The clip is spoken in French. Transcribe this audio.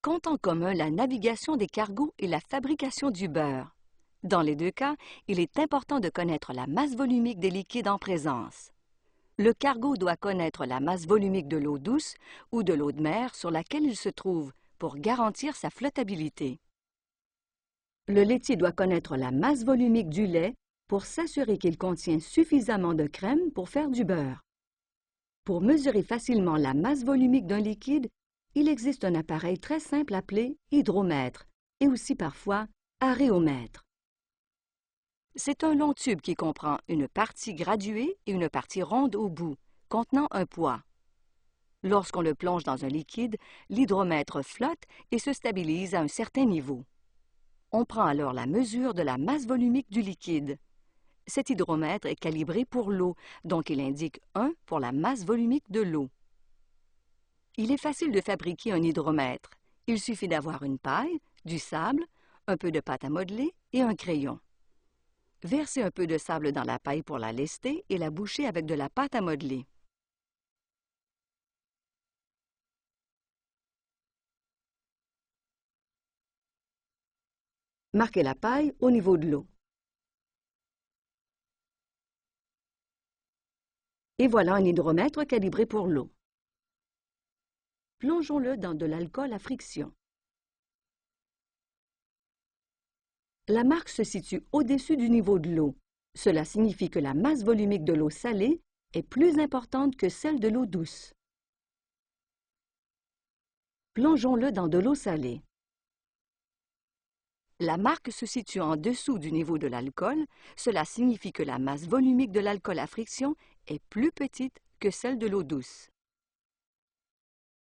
qu'ont en commun la navigation des cargos et la fabrication du beurre? Dans les deux cas, il est important de connaître la masse volumique des liquides en présence. Le cargo doit connaître la masse volumique de l'eau douce ou de l'eau de mer sur laquelle il se trouve pour garantir sa flottabilité. Le laitier doit connaître la masse volumique du lait pour s'assurer qu'il contient suffisamment de crème pour faire du beurre. Pour mesurer facilement la masse volumique d'un liquide, il existe un appareil très simple appelé hydromètre et aussi parfois aréomètre. C'est un long tube qui comprend une partie graduée et une partie ronde au bout, contenant un poids. Lorsqu'on le plonge dans un liquide, l'hydromètre flotte et se stabilise à un certain niveau. On prend alors la mesure de la masse volumique du liquide. Cet hydromètre est calibré pour l'eau, donc il indique 1 pour la masse volumique de l'eau. Il est facile de fabriquer un hydromètre. Il suffit d'avoir une paille, du sable, un peu de pâte à modeler et un crayon. Versez un peu de sable dans la paille pour la lester et la boucher avec de la pâte à modeler. Marquez la paille au niveau de l'eau. Et voilà un hydromètre calibré pour l'eau. Plongeons-le dans de l'alcool à friction. La marque se situe au-dessus du niveau de l'eau. Cela signifie que la masse volumique de l'eau salée est plus importante que celle de l'eau douce. Plongeons-le dans de l'eau salée. La marque se situe en dessous du niveau de l'alcool. Cela signifie que la masse volumique de l'alcool à friction est plus petite que celle de l'eau douce.